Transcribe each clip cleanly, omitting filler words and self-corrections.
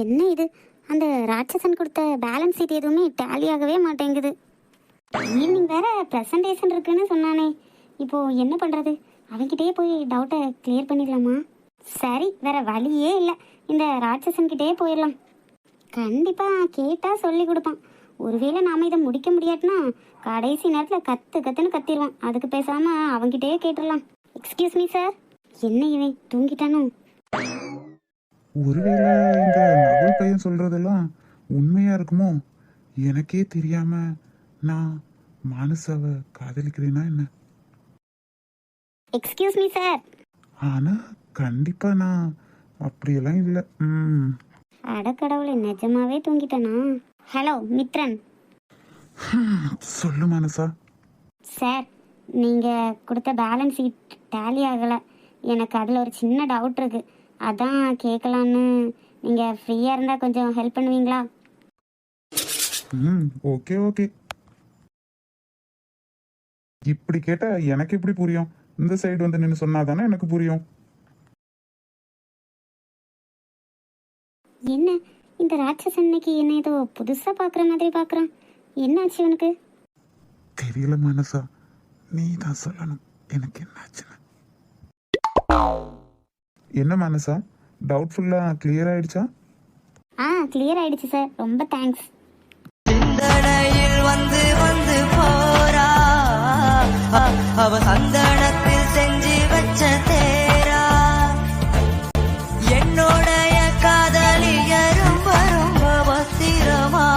என்ன இது, அந்த ராட்சசன் கொடுத்த பேலன்ஸ் சீட் எதுவுமே டேலி ஆகவே மாட்டேங்குது. ஈவினிங் வேற ப்ரெசன்டேஷன் இருக்குன்னு சொன்னானே, இப்போ என்ன பண்ணுறது? அவன்கிட்டயே போய் டவுட்டை கிளியர் பண்ணிடலாமா? சரி, வேற வழியே இல்லை, இந்த ராட்சசன்கிட்டயே போயிடலாம். கண்டிப்பாக கேட்டால் சொல்லி கொடுப்பான். ஒருவேளை நாம் இதை முடிக்க முடியாட்டினா கடைசி நேரத்தில் கத்துன்னு கத்திடுவான். அதுக்கு பேசாமல் அவன்கிட்டயே கேட்டுடலாம். Excuse me sir. என்ன இவன் தூங்கிட்டானோ? ஒருவேளை இந்த நகுல் பையன் சொல்றதெல்லாம் உண்மையா இருக்குமோ? எனக்கே தெரியாம நான் மானசாவை காதலிக்கிறேனா என்ன? Excuse me sir. ஆனா கண்டிப்பா நான் அப்படியெல்லாம் இல்லை. அடக்கடவுளே, நிஜமாவே தூங்கிட்டானா? ஹலோ மித்ரன். சொல்லு மானசா. சார், நீங்கள் கொடுத்த பேலன்ஸ் ஷீட் டேலி ஆகலை. எனக்கு அதில் ஒரு சின்ன டவுட் இருக்கு, அதான் கேட்கலான்னு. நீங்கள் ஃப்ரீயாக இருந்தால் கொஞ்சம் ஹெல்ப் பண்ணுவீங்களா? Okay okay. இப்படி கேட்டா எனக்கு எப்படி புரியும்? இந்த சைடு வந்து நின்று சொன்னாதானே எனக்கு புரியும். என்ன இந்த ராட்சசன் இன்னைக்கு என்ன ஏதோ புதுசாக பார்க்குற மாதிரி பார்க்குறான். என்னாச்சு உனக்கு? தெரியல மானசா, நீ தான் சொல்லணும் எனக்கு என்னாச்சுன்னு. என்ன மானசா, டவுட்ஃபுல்லா கிளியர் ஆயிடுச்சா? கிளியர் ஆயிடுச்சு சார், ரொம்ப தேங்க்ஸ். வந்து வந்து போறா அவ சந்தனத்தில் செஞ்சு வச்ச தேரா, என்னோடைய காதலிய ரொம்ப ரொம்ப பத்திரமா,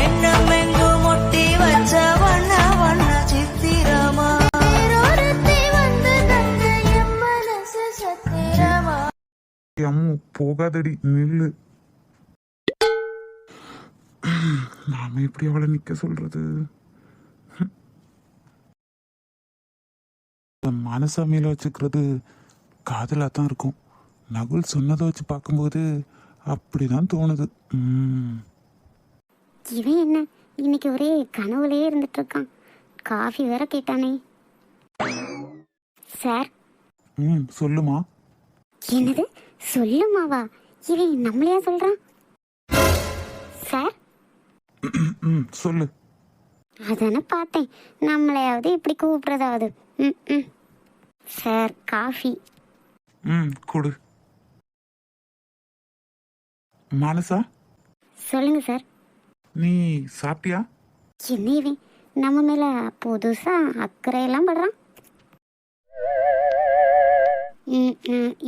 எண்ணம் எங்கும் மொட்டி வச்ச வண்ண வண்ண சித்திரமா, வந்து தந்த என் மனசு சத்திரமா. அம்மு போகாதடி, நில்லு. நாம எப்படி அவளை நிக்க சொல்றது? மனசா மேல வச்சுக்கிறது காதலா தான் இருக்கும். நகுல் சொன்னதை வச்சு பார்க்கும்போது அப்படிதான் தோணுது. இவன் என்ன இன்னைக்கு ஒரே கனவுலயே இருந்துட்டு இருக்கான். காஃபி வேற கேட்டானே. சார். சொல்லுமா. என்னது சொல்லுமாவா? இவன் நம்மளையா சொல்றான்? சார். சொல்லு. அதானே பார்த்தேன், நம்மளையாவது இப்படி கூப்பிடுறதாவது. Sir, coffee. கொடு. மானசா. சொல்லுங்க சார். நீ சாப்பிட்டியா? என்ன இவன் நம்ம மேல புதுசா அக்கறையெல்லாம் படுறான்.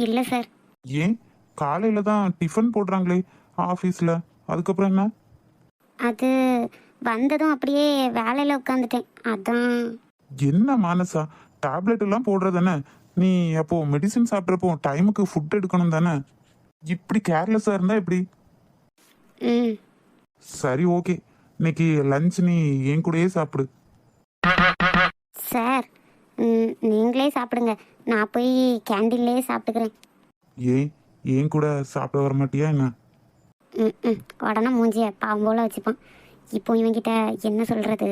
இல்லை சார். ஏன், காலையில தான் டிஃபன் போடுறாங்களே ஆஃபீஸில், அதுக்கப்புறம் என்ன? அது வந்ததும் அப்படியே வேலையில் உட்காந்துட்டேன், அதான். என்ன மானசா, டேப்லெட் எல்லாம் போடுறதானே நீ? அப்போ மெடிசின் சாப்பிட்றப்போ டைமுக்கு ஃபுட் எடுக்கணும் தானே? இப்படி கேர்லெஸ்ஸாக இருந்தா எப்படி? சரி ஓகே, இன்னைக்கு லஞ்ச் நீ என் கூடயே சாப்பிடு. சார், நீங்களே சாப்பிடுங்க, நான் போய் கேண்டீன்லேயே சாப்பிட்டுக்கிறேன். ஏன், ஏன் கூட சாப்பிட வர மாட்டியா என்ன? உடனே மூஞ்சிய பாவம் போல வச்சுப்பான். இப்போ இவங்கிட்ட என்ன சொல்றது?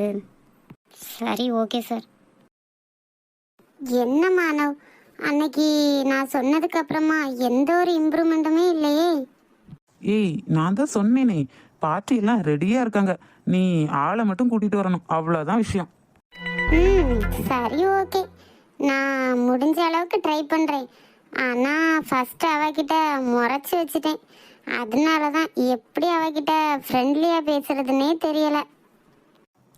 சரி ஓகே சார். என்ன மானவ், அன்னைக்கு நான் சொன்னதுக்கு அப்புறமா எந்த ஒரு இம்ப்ரூவ்மெண்ட்டுமே இல்லையே. ஏய், நான் தான் சொன்னேனே, பார்ட்டி எல்லாம் ரெடியா இருக்காங்க, நீ ஆளை மட்டும் கூட்டிட்டு வரணும், அவ்வளோதான் விஷயம். சரி ஓகே, நான் முடிஞ்ச அளவுக்கு ட்ரை பண்ணுறேன். ஆனால் ஃபஸ்ட்டு அவகிட்ட முறைச்சி வச்சுட்டேன். அதனால தான் எப்படி அவகிட்ட ஃப்ரெண்ட்லியாக பேசுறதுன்னே தெரியலை.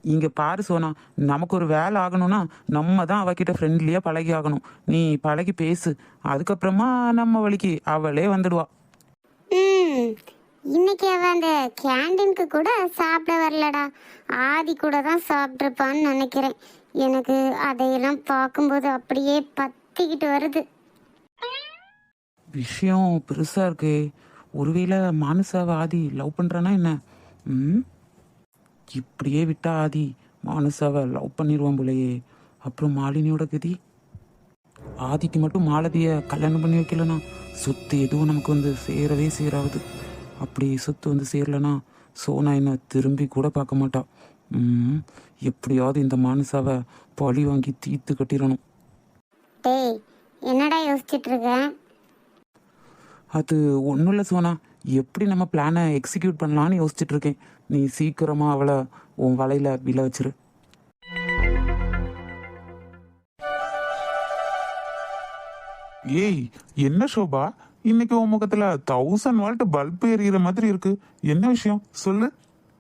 இங்கே பாரு சோனா, நமக்கு ஒரு வேலை ஆகணும்னா நம்ம தான் அவகிட்ட ஃப்ரெண்ட்லியாக பழகி ஆகணும். நீ பழகி பேசு, அதுக்கப்புறமா நம்ம வழிக்கு அவளே வந்துடுவா. இன்னைக்கு அவள் அந்த கேண்டீனுக்கு கூட சாப்பிட வரலடா, ஆதி கூட தான் சாப்பிட்ருப்பான்னு நினைக்கிறேன். எனக்கு அதையெல்லாம் பார்க்கும்போது அப்படியே பத்திக்கிட்டு வருது. விஷயம் பெருசா இருக்கு. ஒருவேளை மானசாவை ஆதி லவ் பண்றானா என்ன? இப்படியே விட்டா ஆதி மானசாவை லவ் பண்ணிடுவான் போலையே. அப்புறம் மாலினியோட கதி? ஆதிக்கு மட்டும் மாலதியை கல்யாணம் பண்ணி வைக்கலனா சொத்து எதுவும் நமக்கு வந்து சேரவே சேராது. அப்படி சொத்து வந்து சேரலனா சோனா என்ன திரும்பி கூட பார்க்க மாட்டா. எப்படியாவது இந்த மானசாவை பழி வாங்கி தீர்த்து கட்டிடணும். என்னடா யோசிச்சுட்டு இருக்க? அது ஒன்றும் இல்லை சோனா, எப்படி நம்ம பிளானை எக்ஸிக்யூட் பண்ணலான்னு யோசிச்சுட்டு இருக்கேன். நீ சீக்கிரமா அவளை உன் வலையில விழ வச்சிரு. ஏய், என்ன ஷோபா, இன்னைக்கு உன் முகத்துல 1000 வால்ட் பல்ப் எரியிற மாதிரி இருக்கு. என்ன விஷயம் சொல்லு.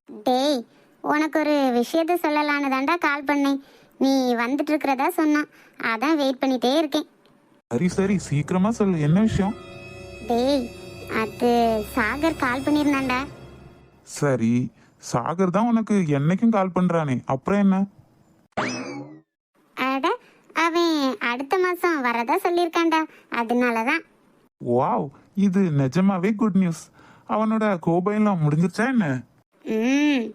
டேய், உனக்கு ஒரு விஷயத்த சொல்லலான்னு தாண்டா கால் பண்ணேன். நீ வந்துட்டு இருக்கிறதா சொன்னான், அதான் வெயிட் பண்ணிட்டே இருக்கேன். சரி சரி, சீக்கிரமா சொல்லு, என்ன விஷயம்? டேய், அது சாகர் கால் பண்ணியிருந்தாண்டா. சரி, சாகர் தான் உனக்கு என்னைக்கும் கால் பண்றானே, அப்புறம் என்ன? அட, அவன் அடுத்த மாசம் வரதா சொல்லியிருக்கான்டா, அதனாலதான். வாவ், இது நிஜமாவே குட் நியூஸ். அவனோட கோபையெல்லாம் முடிஞ்சிருச்சா என்ன? ம்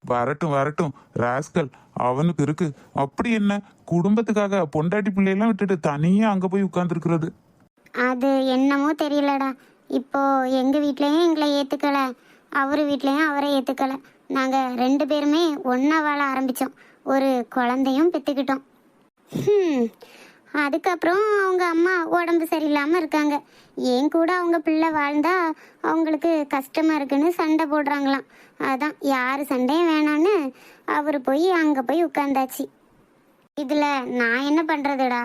வரட்டும் வரட்டும், ராஸ்கல் அவனுக்கு இருக்கு. அப்படி என்ன, குடும்பத்துக்காக பொண்டாட்டி பிள்ளையெல்லாம் விட்டுட்டு தனியா அங்க போய் உட்கார்ந்துருக்கிறது. அது என்னமோ தெரியலடா. இப்போ எங்க வீட்லயும் எங்களை ஏத்துக்கல, அவர் வீட்லயும் அவரை ஏத்துக்கல. நாங்க 2 பேருமே ஒண்ணா வாழ ஆரம்பிச்சோம், ஒரு குழந்தையும் பெத்துக்கிட்டோம். அதுக்கப்புறம் அவங்க அம்மா உடம்பு சரியில்லாம இருக்காங்க. என் கூட அவங்க பிள்ளை வாழ்ந்தா அவங்களுக்கு கஷ்டமா இருக்குன்னு சண்டை போடுறாங்களாம். அதான் யாரு சண்டையும் வேணான்னு அவர் போய் அங்க போய் உட்கார்ந்தாச்சு. இதுல நான் என்ன பண்றதுடா?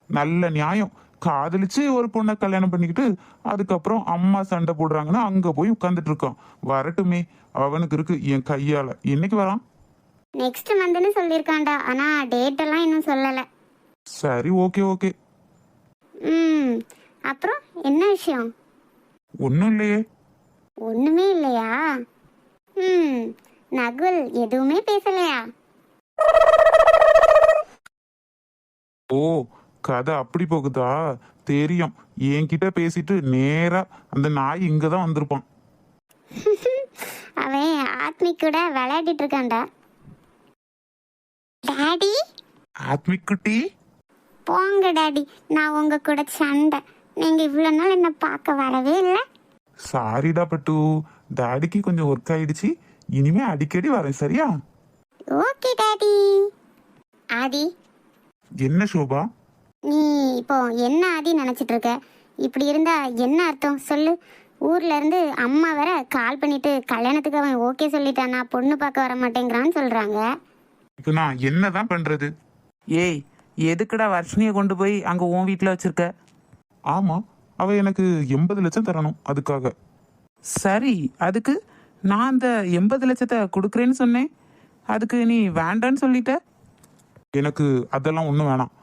நல்ல நியாயம். காதலிச்சு ஒரு பொண்ணை கல்யாணம் பண்ணிக்கிட்டு அதுக்கப்புறம் அம்மா சண்டை போடுறாங்கன்னா அங்க போய் உட்கார்ந்துட்டு இருக்கான். வரட்டுமே, அவனுக்கு இருக்கு என் கையால. என்னைக்கு வரான்? நெக்ஸ்ட் மந்த்னு சொல்லியிருக்காண்டா, ஆனா டேட் எல்லாம் இன்னும் சொல்லல. சரி, ஓகே ஓகே. அப்புறம் என்ன விஷயம்? ஒன்றும் இல்லையே. ஒண்ணுமே இல்லையா? நகுல் எதுவுமே பேசலையா? ஓ, கதை அப்படி போகுதா? தெரியும். என்கிட்ட பேசிட்டு நேரா அந்த நாய் இங்க தான் வந்திருப்பான். அவன் ஆத்மிக் கூட விளையாடிட்டு இருக்கான்டா. டாடி, ஆத்மிக் குட்டி, போங்க டாடி, நான் உங்க கூட சண்டை. நீங்க இவ்வளவு நாள் என்ன பார்க்க வரவே இல்லை. சாரிடா பட்டு, டாடிக்கு கொஞ்சம் ஒர்க் ஆயிடுச்சு. இனிமே அடிக்கடி வரேன், சரியா? Okay daddy. ஆதி, என்ன ஷோபா? நீ இப்போ என்ன ஆதி நினைச்சிட்டு இருக்க? இப்படி இருந்தா என்ன அர்த்தம் சொல்லு? ஊர்ல இருந்து அம்மா வேற கால் பண்ணிட்டு கல்யாணத்துக்கு அவன் ஓகே சொல்லிட்டானா, பொண்ணு பார்க்க வர மாட்டேங்கிறான்னு சொல்றாங்க. இப்போ நான் என்னதான் பண்றது? ஏய், எதுக்குடா வர்ஷினியை கொண்டு போய் அங்க உன் வீட்டில் வச்சிருக்க? ஆமா, அவ எனக்கு 80 லட்சம் தரணும் அதுக்காக. சரி, அதுக்கு நான் அந்த 80 லட்சத்தை கொடுக்குறேன்னு சொன்னேன். அதுக்கு நீ வேண்டான்னு சொல்லிட்ட. எனக்கு அதெல்லாம் ஒன்றும் வேணாம்.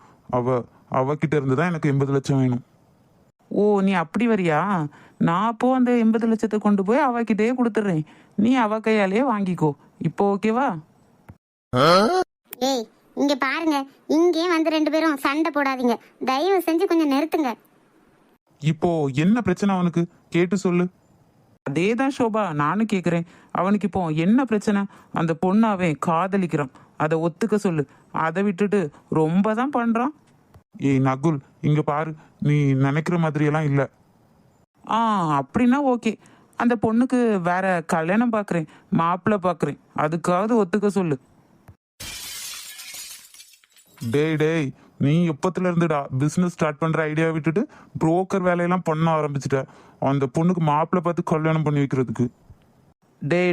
அவகிட்ட இருந்து தான் எனக்கு 80 லட்சம் வேணும். ஓ, நீ அப்படி வரியா? நான் அப்போ அந்த 80 லட்சத்தை கொண்டு போய் அவகிட்டயே கொடுத்துட்றேன். நீ அவ கையாலேயே வாங்கிக்கோ. இப்போ ஓகேவா? ஏய், இங்க பாருங்க, இங்கே வந்து 2 பேரும் சண்டை போடாதீங்க. தயவு செஞ்சு கொஞ்சம் நிறுத்துங்க. இப்போ என்ன பிரச்சனை அவனுக்கு, கேட்டு சொல்லு. அதே தான் ஷோபா, நானும் கேட்குறேன். அவனுக்கு இப்போ என்ன பிரச்சனை? அந்த பொண்ணு அவன் காதலிக்கிறான், அதை ஒத்துக்க சொல்லு. அதை விட்டுட்டு ரொம்ப தான் பண்ணுறான். ஏய் நகுல், இங்க பாரு, நீ நினைக்கிற மாதிரியெல்லாம் இல்லை. அப்படின்னா ஓகே. அந்த பொண்ணுக்கு வேற கல்யாணம் பார்க்குறேன், மாப்பிள்ளை பார்க்குறேன், அதுக்காவது ஒத்துக்க சொல்லு. டேய் டேய், நீ எப்பத்துல இருந்துடா பிசினஸ் ஸ்டார்ட் பண்ற ஐடியா விட்டுட்டு புரோக்கர் வேலையெல்லாம் பண்ண ஆரம்பிச்சிட்ட அந்த பொண்ணுக்கு மாப்பிள்ளை பார்த்து கல்யாணம் பண்ணி வைக்கிறதுக்கு?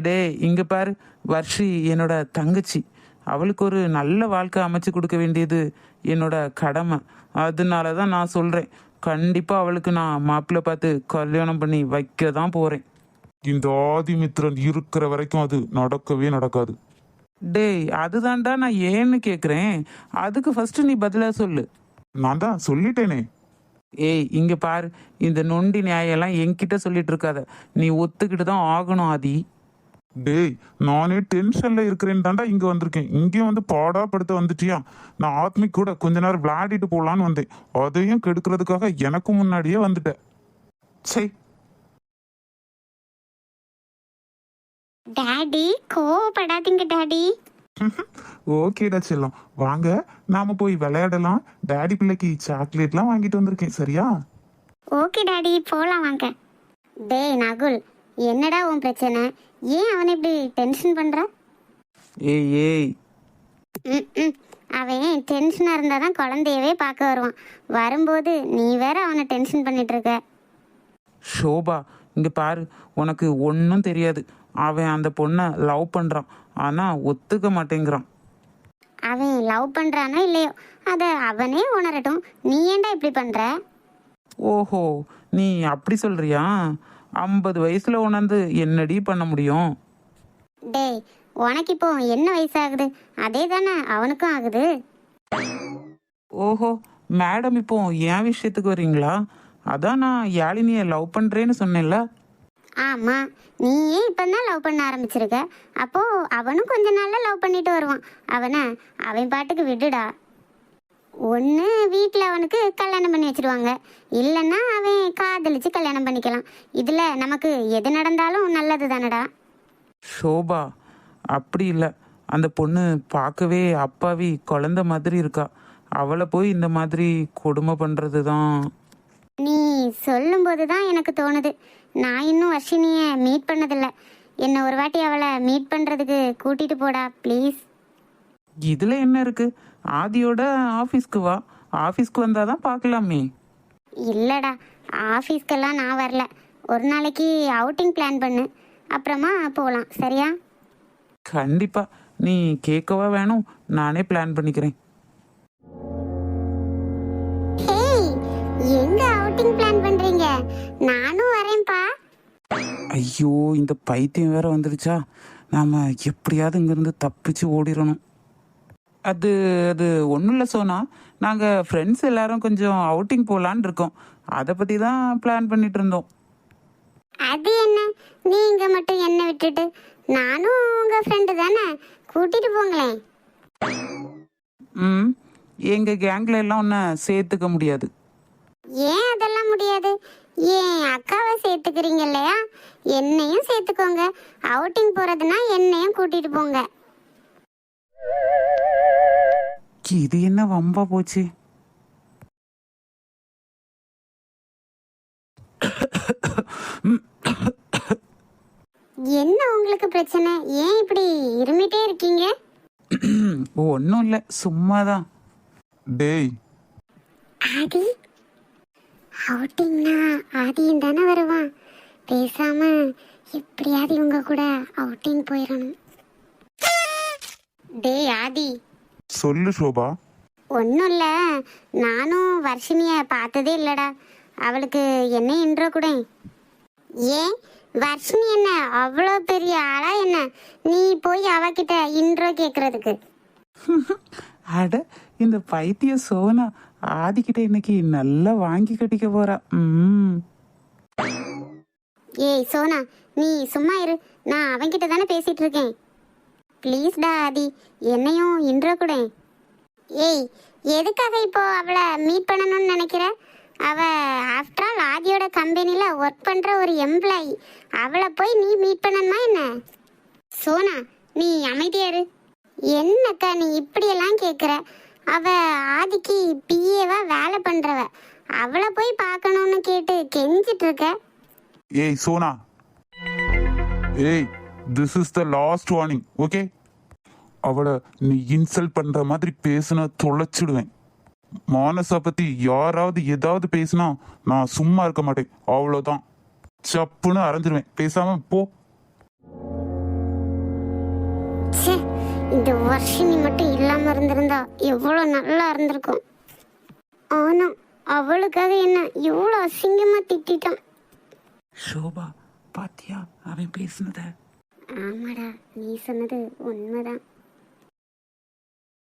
டேய் இங்க பாரு, வர்ஷி என்னோட தங்கச்சி. அவளுக்கு ஒரு நல்ல வாழ்க்கை அமைச்சு கொடுக்க வேண்டியது என்னோட கடமை. அதனால தான் நான் சொல்றேன், கண்டிப்பா அவளுக்கு நான் மாப்பிள்ளை பார்த்து கல்யாணம் பண்ணி வைக்க தான் போறேன். இந்த ஆதிமித்ரன் இருக்கிற வரைக்கும் அது நடக்கவே நடக்காது. டேய், அதுதான்டா நான் ஏன்னு கேக்குறேன். அதுக்கு ஃபர்ஸ்ட் நீ பதிலா சொல்லு. நான் தான் சொல்லிட்டேனே. ஏய், இங்க பாரு, இந்த நொண்டி நியாயெல்லாம் என்கிட்ட சொல்லிட்டு இருக்காத. நீ ஒத்துக்கிட்டு தான் ஆகணும் ஆதி. டேய், நானே டென்ஷன்ல இருக்கிறேன்னு தாண்டா இங்க வந்திருக்கேன். இங்கேயும் வந்து பாடா படுத்த வந்துட்டியா? நான் ஆத்மிக் கூட கொஞ்ச நேரம் விளையாடிட்டு போலான்னு வந்தேன். அதையும் கெடுக்கிறதுக்காக எனக்கு முன்னாடியே வந்துட்டேன். சை. டாடி, கோவப்படாதீங்க டாடி. ஓகேடா செல்லம், வாங்க நாம போய் விளையாடலாம். டாடி பிள்ளைக்கு சாக்லேட்லாம் வாங்கிட்டு வந்திருக்கேன், சரியா? ஓகே டாடி, போலாம் வாங்க. டேய் நகுல், என்னடா உன் பிரச்சனை? ஏன் அவனை இப்படி டென்ஷன் பண்ற? ஏய் அவன் டென்ஷனா இருந்தாதான் குழந்தையவே பார்க்க வருவான். வரும்போது நீ வேற அவனை டென்ஷன் பண்ணிட்டு இருக்க. ஷோபா, இங்கே பாரு, உனக்கு ஒன்றும் தெரியாது. அவன் அந்த பொண்ணை லவ் பண்ணுறான், ஆனால் ஒத்துக்க மாட்டேங்கிறான். அவன் லவ் பண்ணுறானோ இல்லையோ அதை அவனே உணரட்டும். நீ ஏன்டா இப்படி பண்ணுற? ஓஹோ, நீ அப்படி சொல்றியா? 50 வயசில் உணர்ந்து என்னடி பண்ண முடியும்? டேய், உனக்கு இப்போ என்ன வயசாகுது? அதே தானே அவனுக்கும் ஆகுது. ஓஹோ, மேடம் இப்போ என் விஷயத்துக்கு வரீங்களா? அதான் நான் யாழினியை லவ் பண்ணுறேன்னு சொன்னேன்ல. ஆமாம், நீயே இப்போ தான் லவ் பண்ண ஆரம்பிச்சிருக்க. அப்போது அவனும் கொஞ்ச நாளில் லவ் பண்ணிட்டு வருவான். அவன் பாட்டுக்கு விடுடா. ஒன்று வீட்டில் அவனுக்கு கல்யாணம் பண்ணி வச்சிருவாங்க, இல்லைன்னா அவன் காதலிச்சு கல்யாணம் பண்ணிக்கலாம். இதில் நமக்கு எது நடந்தாலும் நல்லது தானடா. ஷோபா, அப்படி இல்லை. அந்த பொண்ணு பார்க்கவே அப்பாவி குழந்த மாதிரி இருக்கா. அவளை போய் இந்த மாதிரி கொடுமை பண்ணுறது தான். நீ சொல்லும்போது தான் எனக்கு தோணுது, நான் இன்னும் வர்ஷினியை மீட் பண்ணதில்லை. என்னை ஒரு வாட்டி அவளை மீட் பண்ணுறதுக்கு கூட்டிகிட்டு போடா ப்ளீஸ். இதில் என்ன இருக்குது? ஆதியோட ஆஃபீஸ்க்கு வா, ஆஃபீஸ்க்கு வந்தால் தான் பார்க்கலாமே. இல்லைடா, ஆஃபீஸ்க்கெல்லாம் நான் வரல. ஒரு நாளைக்கு அவுட்டிங் பிளான் பண்ணு, அப்புறமா போகலாம். சரியா? கண்டிப்பாக. நீ கேட்கவா வேணும், நானே பிளான் பண்ணிக்கிறேன். ஹேய், எங்க அவுட்டிங் பிளான் பண்றீங்க? நானும் வரேன்ப்பா. ஐயோ, இந்த பைத்தியம் வேற வந்துடுச்சா? நாம் எப்படியாவது இங்கேருந்து தப்பிச்சு ஓடிடணும். அது அது ஒன்றும் இல்லை சோனா, நாங்கள் ஃப்ரெண்ட்ஸ் எல்லாரும் கொஞ்சம் அவுட்டிங் போகலான்னு இருக்கோம். அதை பற்றி தான் பிளான் பண்ணிட்டு இருந்தோம். அது என்ன, நீங்க மட்டும் என்ன விட்டுட்டு? நானும் உங்க ஃப்ரெண்டு தானே, கூட்டிட்டு போங்களேன். ம், எங்கள் கேங்கில் எல்லாம் ஒன்றை சேர்த்துக்க முடியாது. ஏன் அதெல்லாம் முடியாது? ஏன் அக்காவை சேர்த்துக்கிறீங்க இல்லையா? என்னையும் சேர்த்துக்கோங்க. அவுட்டிங் போறதுன்னா என்னையும் கூட்டிட்டு போங்க. இது என்ன வம்பா போச்சு? என்ன உங்களுக்கு பிரச்சனை? ஏன் இப்படி இருமிட்டே இருக்கீங்க? ஒன்றும் இல்லை, சும்மாதான். டேய், ஆதி, அவுட்டிங்னா ஆதியும் தானே வருவான். பேசாம எப்படியாவது இவங்க கூட அவுட்டிங் போயிடணும். டேய் ஆதி. சொல்லு ஷோபா. ஒன்றும் இல்லை, நானும் வர்ஷினியை பார்த்ததே இல்லைடா. அவளுக்கு என்ன இன்ட்ரோ கூட. ஏன் வர்ஷினி என்ன அவ்வளோ பெரிய ஆளா என்ன? நீ போய் அவகிட்ட இன்ட்ரோ கேட்கறதுக்கு? அட, இந்த பைத்திய சோனா ஆதிக்கிட்ட இன்னைக்கு நல்லா வாங்கி கட்டிக்க போறா. ஏய் சோனா, நீ சும்மா இரு. நான் அவன்கிட்ட தானே பேசிட்டு இருக்கேன். ப்ளீஸ்டா ஆதி, என்னையும் இன்ட்ரோ கூட. ஏய், எதுக்காக இப்போ அவளை மீட் பண்ணணும்னு நினைக்கிற? அவ ஆஃப்டர் ஆல் ஆதியோட கம்பெனியில் ஒர்க் பண்ணுற ஒரு எம்ப்ளாயி. அவளை போய் நீ மீட் பண்ணணுமா என்ன? சோனா, நீ அமைதியாரு. என்னக்கா நீ இப்படியெல்லாம் கேட்குற? அவ ஆதிக்கு பிஏவா வேலை பண்ணுறவ. அவளை போய் பார்க்கணுன்னு கேட்டு கெஞ்சிட்டு இருக்க. ஏய் சோனா, ஏய், this is the last warning, okay? அவளை நீ இன்சல்ட் பண்ற மாதிரி பேசுன தொலைச்சிடுவேன். மானசா பத்தி யாராவது ஏதாவது பேசினா நான் சும்மா இருக்க மாட்டேன். அவ்வளோதான், சப்புன்னு அரைஞ்சிருவேன். பேசாம போ. ச்சே, இந்த வர்ஷினி மட்டும் இல்லாம இருந்திருந்தா எவ்வளோ நல்லா இருந்திருக்கும். ஆனா அவளுக்காக என்ன எவ்வளோ அசிங்கமா திட்டான். ஷோபா, பாத்தியா அவன் பேசுனத? ஆமாடா, நீ சொன்னது உண்மைதான்.